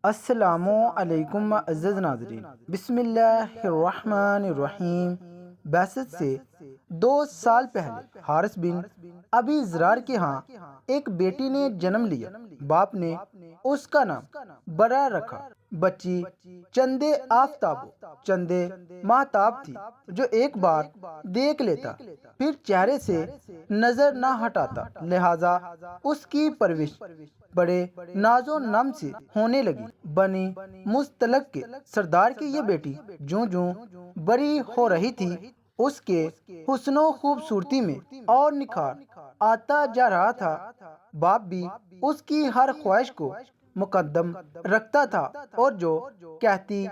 السلام علیکم معزز ناظرین، بسم اللہ الرحمن الرحیم۔ بعثت سے 2 سال پہلے حارث بن ابی زرار کے ہاں ایک بیٹی نے جنم لیا۔ باپ نے اس کا نام برا رکھا۔ بچی چندے آفتاب و چندے ماہتاب تھی، جو ایک بار دیکھ لیتا پھر چہرے سے نظر نہ ہٹاتا، لہذا اس کی پرورش بڑے ناز و نم سے ہونے لگی۔ بنی مستلق کے سردار کی یہ بیٹی جوں جوں بڑی ہو رہی تھی، اس کے حسن و خوبصورتی میں اور نکھار آتا جا رہا تھا۔ باپ بھی اس کی ہر خواہش کو مقدم رکھتا تھا اور جو کہتی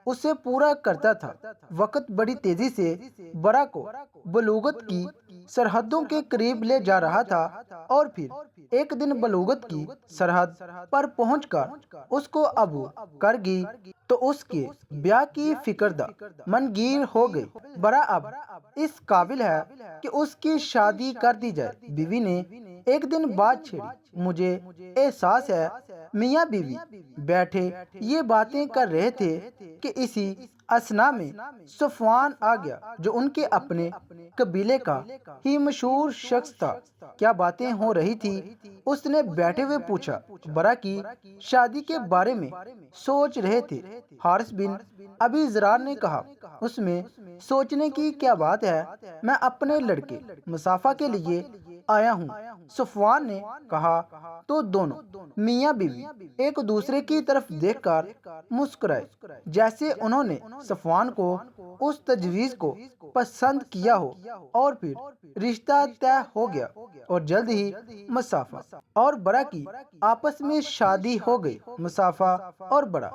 اسے پورا کرتا تھا۔ وقت بڑی تیزی سے برا کو بلوغت کی سرحدوں کے قریب لے جا رہا تھا، اور پھر ایک دن بلوغت کی سرحد پر پہنچ کر اس کو ابو کر گئی تو اس کے بیاہ کی فکردہ منگیر ہو گئی۔ برا اب اس قابل ہے کہ اس کی شادی کر دی جائے۔ بیوی نے ایک دن بات چھیڑی، مجھے احساس ہے میاں بیوی بیٹھے یہ باتیں کر رہے تھے کہ اسی اثنا میں صفوان آ گیا، جو ان کے اپنے قبیلے کا ہی مشہور شخص تھا۔ کیا باتیں ہو رہی تھی؟ اس نے بیٹھے ہوئے پوچھا۔ برا کی شادی کے بارے میں سوچ رہے تھے، حارث بن ابی زرار نے کہا۔ اس میں سوچنے کی کیا بات ہے، میں اپنے لڑکے مصافہ کے لیے آیا ہوں۔ صفوان نے کہا تو دونوں میاں بیوی ایک دوسرے کی طرف دیکھ کر مسکرائے، جیسے انہوں نے صفوان کو اس تجویز کو پسند کیا ہو، اور پھر رشتہ طے ہو گیا اور جلد ہی مصافہ اور برا کی آپس میں شادی ہو گئی۔ مصافہ اور برا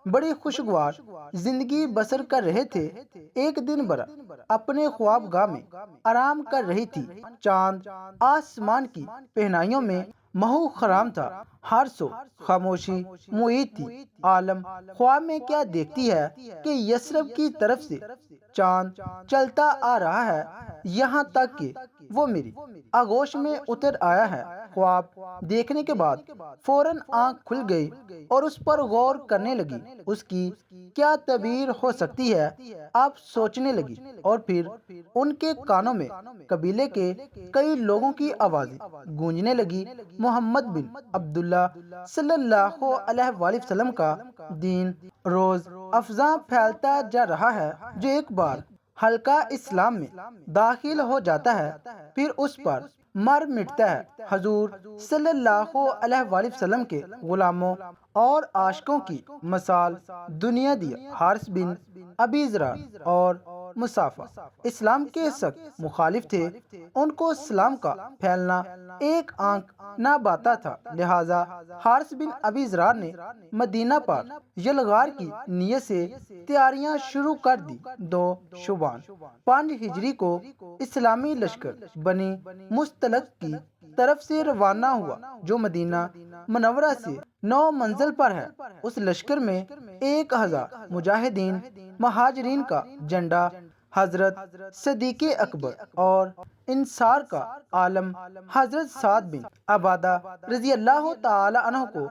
بڑی خوشگوار زندگی بسر کر رہے تھے۔ ایک دن برا اپنے خواب گاہ میں آرام کر رہی تھی۔ چاند آسمان کی پہنائیوں میں مہو خرام تھا، ہر سو خاموشی محیط تھی۔ عالم خواب میں کیا دیکھتی ہے کہ یثرب کی طرف سے چاند چلتا آ رہا ہے، یہاں تک کہ وہ میری آغوش میں اتر آیا ہے۔ خواب دیکھنے کے بعد فوراً آنکھ کھل گئی اور اس پر غور کرنے لگی، اس کی کیا تعبیر ہو سکتی ہے۔ آپ سوچنے لگی اور پھر ان کے کانوں میں قبیلے کے کئی لوگوں کی آوازیں گونجنے لگی۔ محمد بن عبداللہ صلی اللہ علیہ وآلہ وسلم کا دین روز افزاں پھیلتا جا رہا ہے۔ جو ایک بار حلقہ اسلام میں داخل ہو جاتا ہے پھر اس پر مر مٹتا ہے۔ حضور صلی اللہ علیہ وآلہ وسلم کے غلاموں اور عاشقوں کی مثال دنیا دیا۔ حارث بن ابی زرار اور مصافہ اسلام کے سخت مخالف تھے، ان کو اسلام کا پھیلنا ایک آنکھ نہ باتا تھا، لہٰذا حارث بن ابی زرار نے مدینہ پر یلغار کی نیت سے تیاریاں شروع کر دی۔ 2 شعبان 5 ہجری کو اسلامی لشکر بنی مستلق کی طرف سے روانہ ہوا، جو مدینہ منورہ سے 9 منزل پر ہے۔ اس لشکر میں 1000 مجاہدین مہاجرین کا جھنڈا حضرت صدیق اکبر اور انصار کا عالم حضرت سعد بن عبادہ رضی اللہ تعالی عنہ کو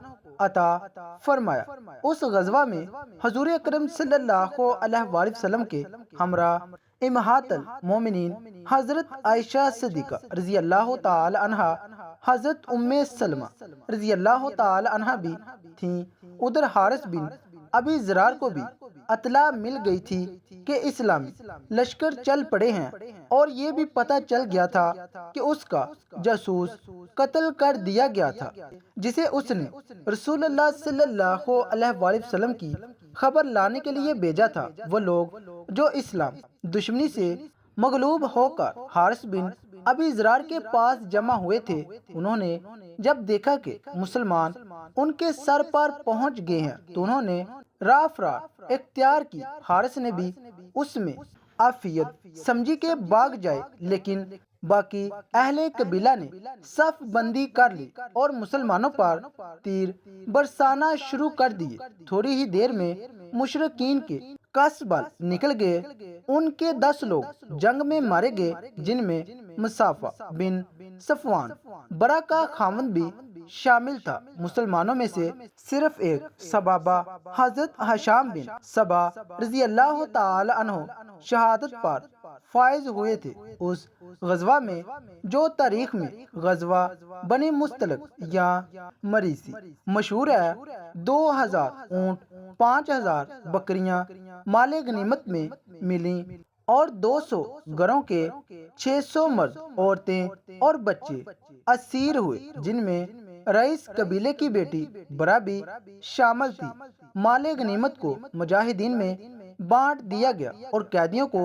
عطا فرمایا۔ اس غزوہ میں حضور اکرم صلی اللہ علیہ وآلہ وسلم کے ہمراہ امہات المومنین حضرت عائشہ صدیقہ رضی اللہ تعالی عنہا، حضرت ام سلمہ رضی اللہ تعالی عنہا بھی تھیں۔ ادھر حارث بن ابی زرار کو بھی اطلاع مل گئی تھی کہ اسلامی لشکر چل پڑے ہیں، اور یہ بھی پتہ چل گیا تھا کہ اس کا جاسوس قتل کر دیا گیا تھا، جسے اس نے رسول اللہ صلی اللہ علیہ وآلہ وسلم کی خبر لانے کے لیے بھیجا تھا۔ وہ لوگ جو اسلام دشمنی سے مغلوب ہو کر حارث بن ابی زرار کے پاس جمع ہوئے تھے، انہوں نے جب دیکھا کہ مسلمان ان کے سر پر پہنچ گئے ہیں تو انہوں نے راہ فرار اختیار کی۔ حارث نے بھی اس میں عافیت سمجھی کہ بھاگ جائے، لیکن باقی اہل قبیلہ نے صف بندی کر لی اور مسلمانوں پر تیر برسانا شروع کر دیے۔ تھوڑی ہی دیر میں مشرکین کے 10 بال نکل گئے، ان کے 10 لوگ جنگ میں مارے گئے، جن میں مصافہ بن صفوان برا کا خاوند بھی شامل تھا۔ مسلمانوں میں سے صرف ایک صبابہ حضرت حشام بن صبا رضی اللہ تعالی عنہ شہادت پر فائز ہوئے تھے۔ اس غزوہ میں، جو تاریخ میں غزوہ بنی مستلق یا مریسی مشہور ہے، 2000 اونٹ، 5000 بکریاں مال غنیمت میں ملیں اور 200 گھروں کے 600 مرد، عورتیں اور بچے اسیر ہوئے، جن میں رئیس قبیلے کی بیٹی برا بھی شامل تھی۔ مال غنیمت کو مجاہدین میں بانٹ دیا گیا اور قیدیوں کو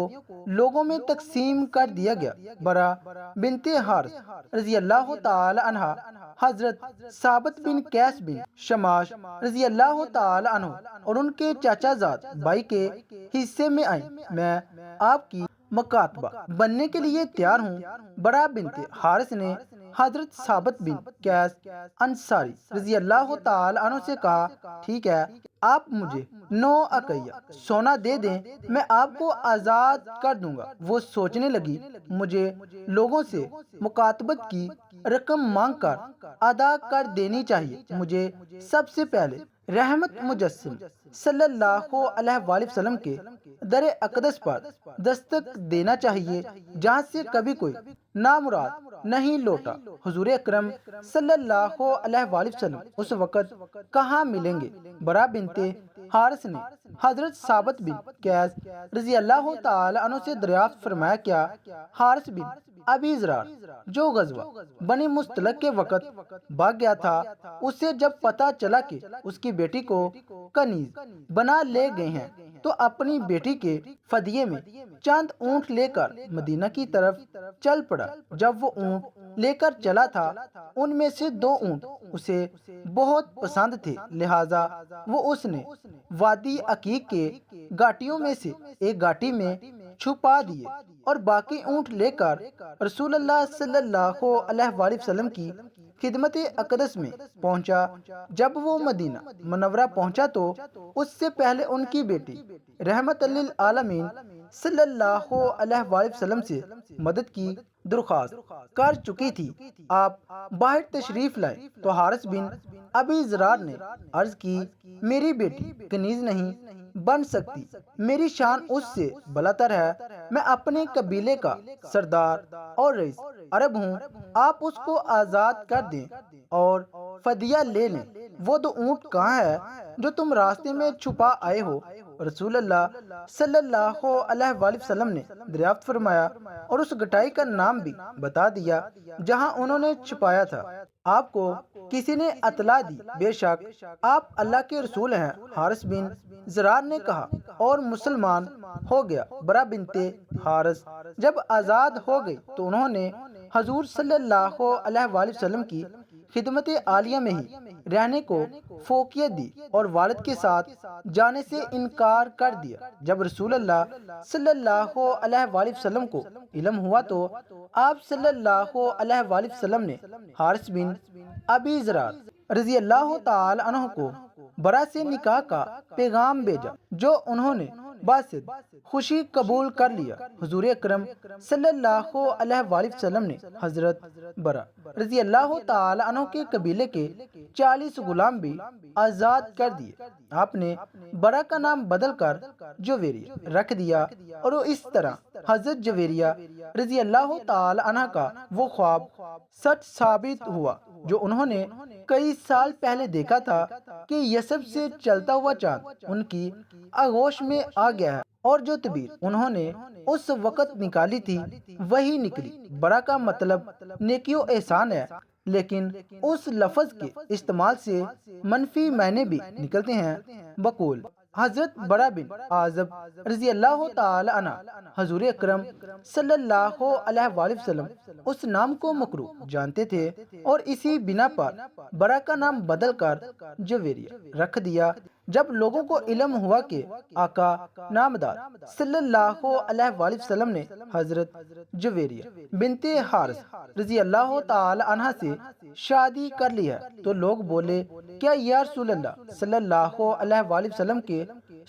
لوگوں میں تقسیم کر دیا گیا۔ برا بنت حارث رضی اللہ تعالی عنہ حضرت ثابت بن قیس بن شماش رضی اللہ تعالی عنہ اور ان کے چاچا زاد بھائی کے حصے میں آئیں۔ میں آپ کی مکاتبہ بننے کے لیے تیار ہوں۔ برا بنت حارث نے حضرت ثابت بن قیس انصاری رضی اللہ تعالی عنہ سے کہا، ٹھیک ہے، آپ مجھے 9 عقیہ سونا دے دیں، میں آپ کو آزاد کر دوں گا۔ وہ سوچنے لگی، مجھے لوگوں سے مکاتبت کی رقم مانگ کر ادا کر دینی چاہیے۔ مجھے سب سے پہلے رحمت مجسم صلی اللہ علیہ وآلہ وسلم کے در اقدس پر دستک دینا چاہیے، جہاں سے کبھی کوئی نامراد نہیں لوٹا۔ حضور اکرم صلی اللہ علیہ وآلہ وسلم اس وقت کہاں ملیں گے؟ برا بنت حارث نے حضرت ثابت بن قیس رضی اللہ تعالی عنہ سے دریافت فرمایا، کیا حارث بن ابی ذرار جو غزوہ بنی مستلق کے وقت بھاگ گیا تھا، اسے جب پتہ چلا کہ اس کی بیٹی کو کنیز بنا لے گئے ہیں، تو اپنی بیٹی کے فدیے میں چند اونٹ لے کر مدینہ کی طرف چل پڑا۔ جب وہ اونٹ لے کر چلا تھا، ان میں سے 2 اونٹ اسے بہت پسند تھے، لہٰذا وہ اس نے وادی عقیق کے گھاٹیوں میں سے ایک گھاٹی میں چھپا دیے اور باقی اونٹ لے کر رسول اللہ صلی اللہ علیہ وآلہ وسلم کی خدمت اقدس میں پہنچا۔ جب وہ مدینہ منورہ پہنچا تو اس سے پہلے ان کی بیٹی رحمت للعالمین صلی اللہ علیہ وآلہ وسلم سے مدد کی درخواست کر چکی تھی۔ آپ باہر تشریف لائے تو حارث بن ابی ذرار نے عرض کی، میری بیٹی کنیز نہیں بن سکتی، میری شان اس سے بلاتر ہے، میں اپنے قبیلے کا سردار اور رئیس عرب ہوں، آپ اس کو آزاد کر دیں اور فدیہ لے لیں۔ وہ 2 اونٹ کہاں ہے جو تم راستے میں چھپا آئے ہو؟ رسول اللہ صلی اللہ علیہ وآلہ وسلم نے دریافت فرمایا اور اس گٹائی کا نام بھی بتا دیا جہاں انہوں نے چھپایا تھا۔ آپ کو کسی نے اطلاع دی، بے شک آپ اللہ کے رسول ہیں۔ حارث بن ذرار نے کہا اور مسلمان ہو گیا۔ برا بنت حارث جب آزاد ہو گئی تو انہوں نے حضور صلی اللہ علیہ وآلہ وسلم کی خدمت عالیہ میں ہی رہنے کو فوقیت دی اور والد کے ساتھ جانے سے انکار کر دیا۔ جب رسول اللہ صلی اللہ علیہ وآلہ وسلم کو علم ہوا تو آپ صلی اللہ علیہ وآلہ وسلم نے حارث بن ابی ذرار رضی اللہ تعالی عنہ کو برا سے نکاح کا پیغام بھیجا، جو انہوں نے باسط خوشی قبول کر لیا۔ حضور اکرم صلی اللہ علیہ وآلہ وسلم نے حضرت برا رضی اللہ تعالی عنہ کے قبیلے کے 40 غلام بھی آزاد کر دیے۔ آپ نے برا کا نام بدل کر جویریہ رکھ دیا اور وہ اس طرح حضرت جویریہ رضی اللہ تعالی عنہ کا وہ خواب سچ ثابت ہوا جو انہوں نے کئی سال پہلے دیکھا تھا کہ یثرب سے چلتا ہوا چاند ان کی آغوش میں آ گیا ہے، اور جو تعبیر انہوں نے اس وقت نکالی تھی وہی نکلی۔ برا کا مطلب نیکی و احسان ہے، لیکن اس لفظ کے استعمال سے منفی معنی بھی نکلتے ہیں۔ بقول حضرت برا بن عازب رضی اللہ تعالی عنہ، حضور اکرم صلی اللہ علیہ وآلہ وسلم اس نام کو مکروہ جانتے تھے اور اسی بنا پر برا کا نام بدل کر جویریہ رکھ دیا۔ جب لوگوں کو علم ہوا کہ آقا نامدار صلی اللہ علیہ وآلہ وسلم نے حضرت جویریہ بنت حارث رضی اللہ تعالی عنہ سے شادی کر لی ہے تو لوگ بولے، کیا یا رسول اللہ صلی اللہ علیہ وآلہ وسلم کے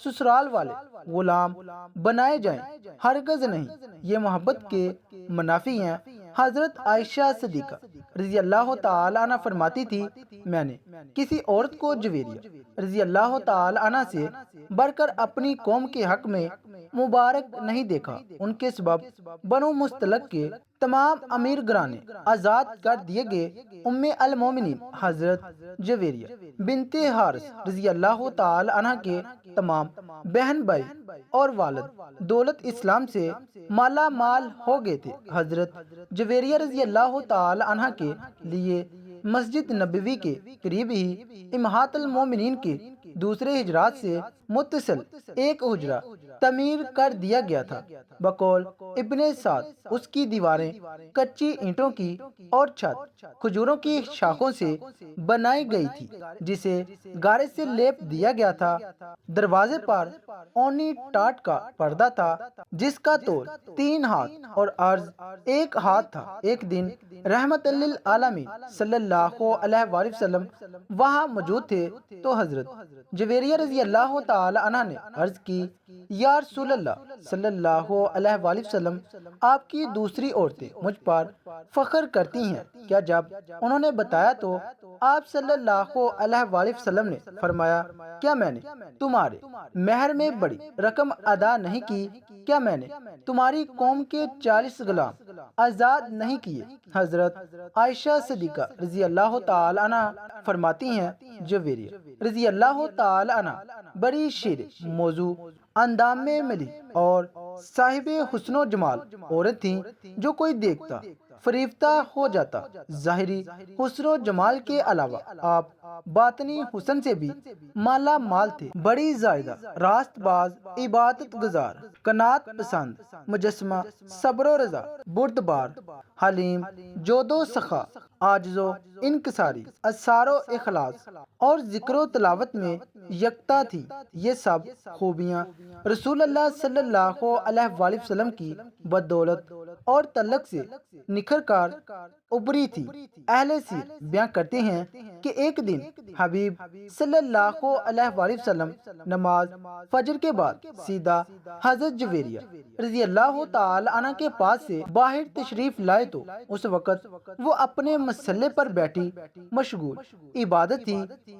سسرال والے غلام بنائے جائیں؟ ہرگز نہیں، یہ محبت کے منافی ہیں۔ حضرت عائشہ صدیقہ رضی اللہ تعالی عنہ فرماتی تھی میں نے کسی عورت کو جویریہ رضی اللہ تعالی عنہ سے بڑھ کر اپنی قوم کے حق میں مبارک نہیں دیکھا۔ ان کے سبب بنو مستلق کے تمام امیر گرانے آزاد کر دیے گئے۔ ام المومنین حضرت جویریہ بنت حارث رضی اللہ تعالی عنہ کے تمام بہن بھائی اور والد دولت اسلام سے مالا مال ہو گئے تھے۔ حضرت جویریہ رضی اللہ تعالی عنہ کے لیے مسجد نبوی کے قریب ہی امہات المومنین کے دوسرے حجرات سے متصل ایک حجرہ تعمیر کر دیا گیا تھا۔ بقول ابن سعد اس کی دیواریں کچی اینٹوں کی اور چھت کھجوروں کی شاخوں سے بنائی گئی تھی جسے گارے سے لیپ دیا گیا تھا۔ دروازے پر اونی ٹاٹ کا پردہ تھا جس کا طول 3 ہاتھ اور عرض 1 ہاتھ تھا۔ ایک دن رحمت للعالمین صلی اللہ علیہ وآلہ وسلم وہاں موجود تھے تو حضرت جویریہ رضی اللہ تعالی عنہ نے عرض کی یا رسول اللہ صلی اللہ علیہ وآلہ وسلم آپ کی دوسری عورتیں مجھ پر فخر کرتی ہیں کیا؟ جب انہوں نے بتایا تو آپ صلی اللہ علیہ وآلہ وسلم نے فرمایا کیا میں نے تمہارے مہر میں بڑی رقم ادا نہیں کی؟ کیا میں نے تمہاری قوم کے 40 غلام آزاد نہیں کیے؟ حضرت عائشہ صدیقہ رضی اللہ تعالی عنہ فرماتی ہیں جویریہ رضی اللہ تعالی عنہ بڑی شیر موضوع اندام میں ملی اور صاحب حسن و جمال عورت تھیں جو کوئی دیکھتا فریفتہ ہو جاتا۔ ظاہری حسن و جمال کے علاوہ آپ باطنی حسن سے بھی مالا مال تھے۔ بڑی زائدہ، راست باز، عبادت گزار، قناعت پسند، مجسمہ، صبر و رضا، بردبار، حلیم، جود و سخا، عاجز و انکساری، اثار و اخلاص اور ذکر و تلاوت میں یکتا تھی۔ یہ سب خوبیاں رسول اللہ صلی اللہ علیہ وآلہ وسلم کی بدولت اور تعلق سے نکھر کر ابری تھی۔ اہل سیر بیان کرتے ہیں کہ ایک دن حبیب صلی اللہ علیہ وآلہ وسلم نماز فجر کے بعد سیدھا حضرت جویریہ رضی اللہ تعالی عنہ کے پاس سے باہر تشریف لائے تو اس وقت وہ اپنے مسلح پر بیٹھی مشغول عبادت تھی۔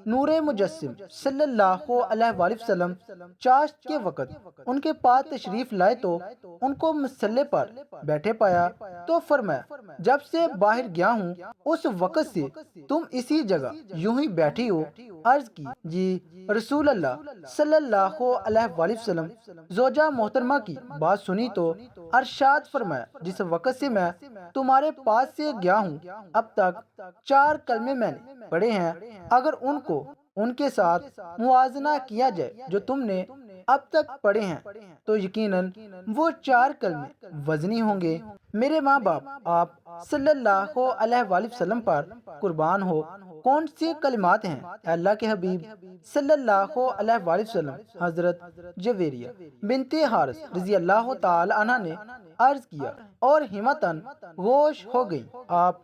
نور مجسم صلی اللہ علیہ وآلہ وسلم چاشت کے وقت ان کے پاس تشریف لائے تو ان کو مسلح پر بیٹھے پایا تو فرمایا جب سے باہر گیا ہوں اس وقت سے تم اسی جگہ یوں ہی بیٹھی ہو۔ عرض کی جی رسول اللہ صلی اللہ علیہ وآلہ وسلم۔ زوجہ محترمہ کی بات سنی تو ارشاد فرمایا جس وقت سے میں تمہارے پاس سے گیا ہوں اب تک 4 کلمے میں نے پڑھے ہیں، اگر ان کو ان کے ساتھ موازنہ کیا جائے جو تم نے اب تک پڑھے ہیں تو یقیناً وہ 4 کلمے وزنی ہوں گے۔ میرے ماں باپ آپ صلی اللہ علیہ وآلہ وسلم پر قربان ہو، کون سی کلمات ہیں؟ اللہ کے حبیب صلی اللہ علیہ وآلہ وسلم حضرت جویریہ بنت حارث رضی اللہ تعالی عنہ نے عرض کیا اور ہمتاً گوش ہو گئی۔ آپ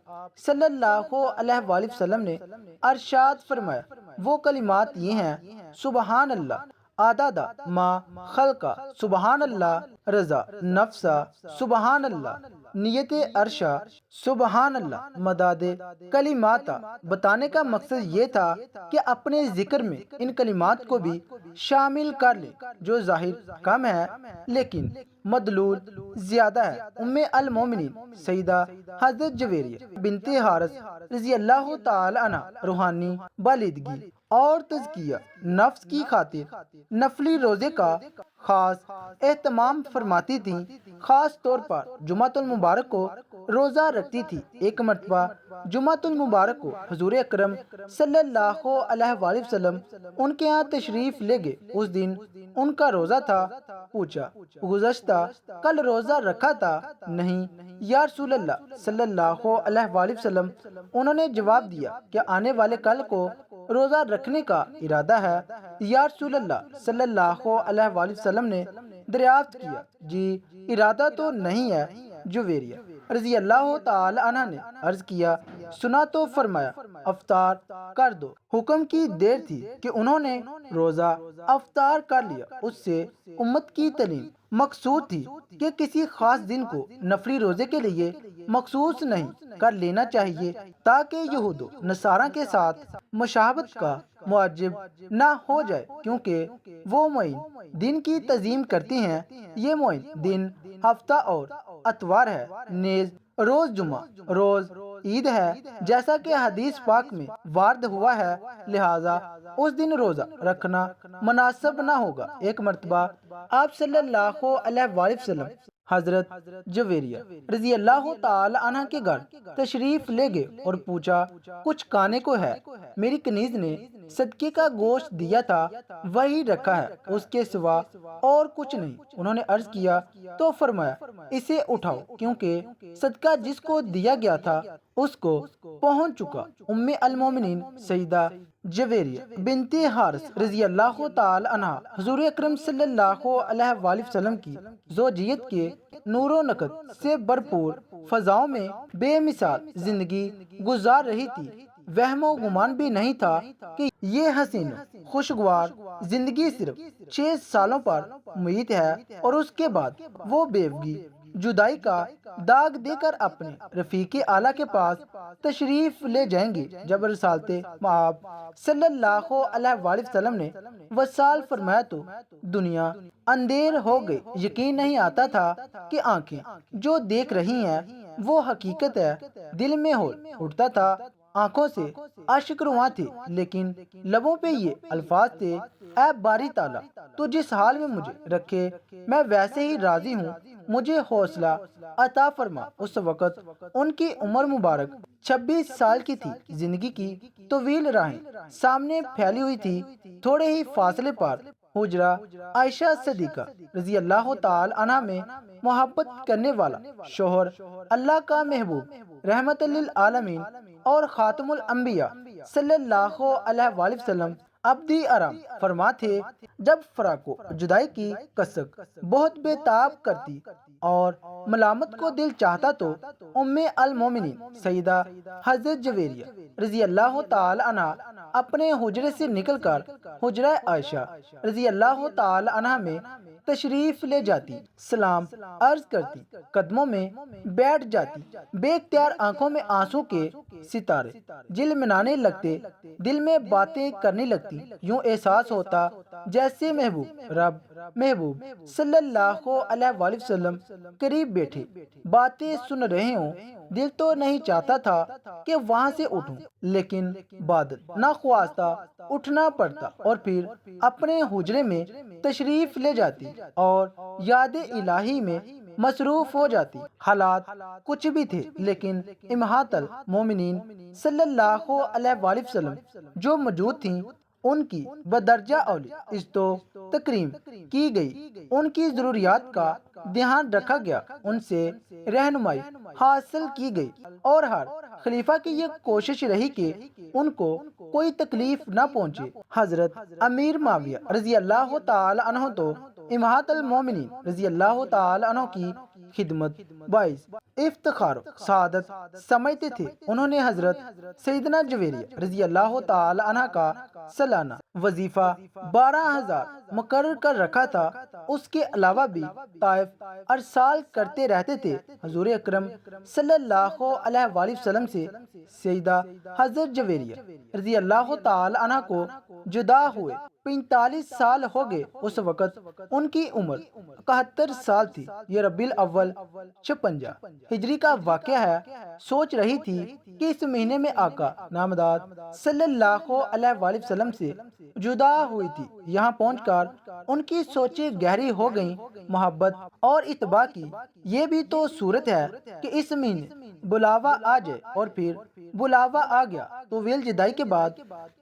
صلی اللہ علیہ وآلہ وسلم نے ارشاد فرمایا وہ کلمات یہ ہیں سبحان اللہ عدد ما خلقہ، سبحان اللہ رضا نفسہ، سبحان اللہ نیت عرشہ، سبحان اللہ مداد کلمات۔ بتانے کا مقصد یہ تھا کہ اپنے ذکر میں ان کلمات کو بھی شامل کر لیں جو ظاہر کم ہے لیکن مدلول زیادہ ہے۔ ام المومنین سیدہ حضرت جویریہ بنت حارث رضی اللہ تعالی عنہ روحانی بالادگی اور تزکیہ نفس کی خاطر نفلی روزے کا خاص اہتمام فرماتی تھیں، خاص طور پر جمعۃ المبارک کو روزہ رکھتی تھی۔ ایک مرتبہ جمعۃ المبارک کو حضور اکرم صلی اللہ علیہ وآلہ وسلم ان کے ہاں تشریف لے گئے۔ اس دن ان کا روزہ تھا۔ پوچھا گزشتہ کل روزہ رکھا تھا؟ نہیں یا رسول اللہ صلی اللہ علیہ وآلہ وسلم۔ انہوں نے جواب دیا کہ آنے والے کل کو روزہ رکھنے کا ارادہ ہے۔ یا رسول اللہ صلی اللہ علیہ وآلہ وسلم نے دریافت کیا جی ارادہ تو نہیں ہے؟ جویریہ رضی اللہ تعالی عنہ نے عرض کیا سنا تو فرمایا افطار کر دو۔ حکم کی دیر تھی کہ انہوں نے روزہ افطار کر لیا۔ اس سے امت کی تعلیم مقصود تھی کہ کسی خاص دن کو نفلی روزے کے لیے مخصوص نہیں کر لینا چاہیے تاکہ یہود و نصارہ کے ساتھ مشابہت کا موجب نہ ہو جائے، کیونکہ وہ معین دن کی تعظیم کرتے ہیں۔ یہ معین دن ہفتہ اور اتوار ہے، نیز روز جمعہ روز عید ہے، جیسا کہ حدیث پاک میں وارد ہوا ہے، لہذا اس دن روزہ رکھنا مناسب نہ ہوگا۔ ایک مرتبہ آپ صلی اللہ علیہ وآلہ وسلم حضرت جویریہ رضی اللہ تعالی عنہ کے گھر تشریف لے گئے اور پوچھا، کچھ کھانے کو ہے؟ میری کنیز نے صدقے کا گوشت دیا تھا، وہی رکھا ہے، اس کے سوا اور کچھ نہیں۔ انہوں نے عرض کیا تو فرمایا، اسے اٹھاؤ، کیونکہ صدقہ جس کو دیا گیا تھا اس کو پہنچ چکا۔ ام المومنین سیدہ جویریہ بنت حارث رضی اللہ تعالی عنہ حضور اکرم صلی اللہ علیہ وآلہ وسلم کی زوجیت کے نور و نقد سے بھرپور فضاؤں میں بے مثال زندگی گزار رہی تھی۔ وہم و گمان بھی نہیں تھا کہ یہ حسین خوشگوار زندگی صرف 6 سالوں پر محیط ہے اور اس کے بعد وہ بیوگی جدائی کا داغ دے کر اپنے رفیق اعلیٰ کے پاس تشریف لے جائیں گی۔ جب رسالت مآب صلی اللہ علیہ وآلہ وسلم نے وصال فرمایا تو دنیا اندھیر ہو گئی۔ یقین نہیں آتا تھا کہ آنکھیں جو دیکھ رہی ہیں وہ حقیقت ہے۔ دل میں ہول اٹھتا تھا، آنکھوں سے اشک رواں تھے، لیکن لبوں پہ یہ الفاظ تھے، اے باری تعالیٰ تو جس حال میں مجھے رکھے میں ویسے ہی راضی ہوں، مجھے حوصلہ عطا فرما۔ اس وقت ان کی عمر مبارک 26 سال کی تھی۔ زندگی کی طویل راہیں سامنے پھیلی ہوئی تھی۔ تھوڑے ہی فاصلے پر حجرہ عائشہ صدیقہ رضی اللہ تعالی عنہ میں محبت کرنے والا شوہر، اللہ کا محبوب، رحمت للعالمین اور خاتم الانبیاء صلی اللہ علیہ وآلہ وسلم ابدی آرام فرما تھے۔ جب فراق و جدائی کی کسک بہت بے تاب کرتی اور ملامت کو دل چاہتا تو ام المومنین سیدہ حضرت جویریہ رضی اللہ تعالی عنہ اپنے حجرے سے نکل کر حجرہ عائشہ رضی اللہ تعالی عنہ میں تشریف لے جاتی، سلام عرض کرتی، قدموں میں بیٹھ جاتی، بے اختیار آنکھوں میں آنسو کے ستارے جلملانے لگتے، دل میں باتیں کرنے لگتی، یوں احساس ہوتا جیسے محبوب صلی اللہ علیہ وآلہ وسلم قریب بیٹھے باتیں سن رہے ہوں۔ دل تو نہیں چاہتا تھا کہ وہاں سے اٹھوں، لیکن بادت ناخواستہ اٹھنا پڑتا اور پھر اپنے حجرے میں تشریف لے جاتی اور یاد الہی میں مصروف ہو جاتی۔ حالات کچھ بھی تھے، لیکن امہات المومنین صلی اللہ علیہ وآلہ وسلم جو موجود تھیں ان کی بدرجہ اولی عزت و تکریم کی گئی، ان کی ضروریات کا دھیان رکھا گیا، ان سے رہنمائی حاصل کی گئی اور ہر خلیفہ کی یہ کوشش رہی کہ ان کو کوئی تکلیف نہ پہنچے۔ حضرت امیر معاویہ رضی اللہ تعالی عنہ تو امہات المومنین رضی اللہ تعالی عنہ کی خدمت باعث افتخار و سعادت سمجھتے تھے۔ انہوں نے حضرت سیدنا جویریہ رضی اللہ تعالی عنہ کا سالانہ وظیفہ 12,000 مقرر کر رکھا تھا۔ اس کے علاوہ بھی طائف ارسال کرتے رہتے تھے۔ حضور اکرم صلی اللہ علیہ وآلہ وسلم سے سیدہ حضرت جویریہ رضی اللہ تعالی عنہ کو جدا ہوئے 45 سال ہو گئے۔ اس وقت ان کی عمر 71 سال تھی۔ یہ ربیع الاول 56 ہجری کا واقعہ ہے۔ سوچ رہی تھی کہ اس مہینے میں آقا نامدار صلی اللہ علیہ وآلہ وسلم سے جدا ہوئی تھی۔ یہاں پہنچ کر ان کی سوچیں گہری ہو گئیں۔ محبت اور اتباع کی یہ بھی تو صورت ہے کہ اس مہینے بلاوا آ جائے، اور پھر بلاوا آ گیا تو ویل جدائی کے بعد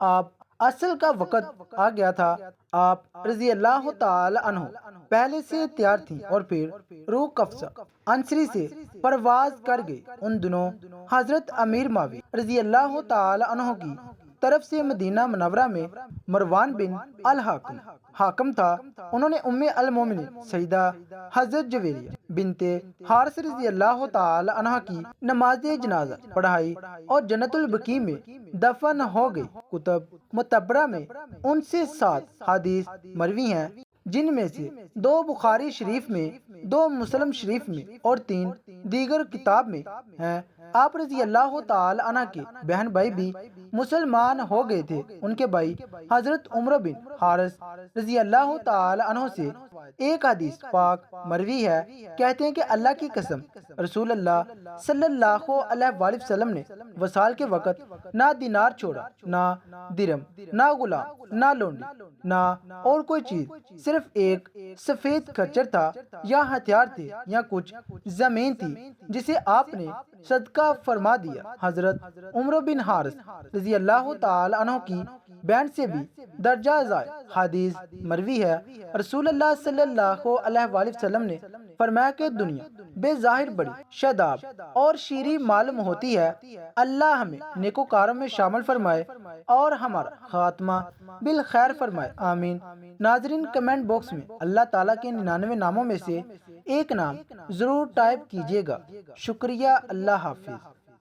آپ اصل کا وقت آ گیا تھا۔ آپ رضی اللہ تعالی عنہ پہلے سے تیار تھیں اور پھر روح قفصہ عنصری سے پرواز کر گئی۔ ان دنوں حضرت امیر معاویہ رضی اللہ تعالی عنہ کی طرف سے مدینہ منورہ میں مروان بن الحکم حاکم تھا۔ انہوں نے ام المومنین سیدہ حضرت جویریہ بنت حارث رضی اللہ تعالی عنہ کی نماز جنازہ پڑھائی اور جنت البقیع میں دفن ہو گئی۔ کتب متبرہ میں ان سے 7 حدیث مروی ہیں۔ جن میں سے 2 بخاری شریف میں، 2 مسلم شریف میں اور 3 دیگر کتاب میں ہیں۔ آپ رضی اللہ تعالی عنہ کے بہن بھائی بھی مسلمان ہو گئے تھے۔ ان کے بھائی حضرت عمر بن حارث رضی اللہ تعالی عنہ سے ایک حدیث پاک مروی ہے، کہتے ہیں کہ اللہ کی قسم، رسول اللہ صلی اللہ علیہ وآلہ وسلم نے وصال کے وقت نہ دینار چھوڑا، نہ درم، نہ غلام، نہ لونڈی، نہ اور کوئی چیز، صرف ایک سفید کچر تھا یا ہتھیار تھے یا کچھ زمین تھی جسے آپ نے صدقہ فرما دیا۔ حضرت عمر بن حارث رضی اللہ تعالی عنہ کی بہن سے بھی درجہ زائد حدیث مروی ہے، رسول اللہ صلی اللہ علیہ وآلہ وسلم نے فرمایا کہ دنیا بے ظاہر بڑی شاداب اور شیریں معلوم ہوتی ہے، اللہ ہمیں نیکوکاروں میں شامل فرمائے اور ہمارا خاتمہ بالخیر فرمائے، آمین۔ ناظرین، کمنٹ باکس میں اللہ تعالیٰ کے 99 ناموں میں سے ایک نام ضرور ٹائپ کیجیے گا۔ شکریہ، اللہ حافظ۔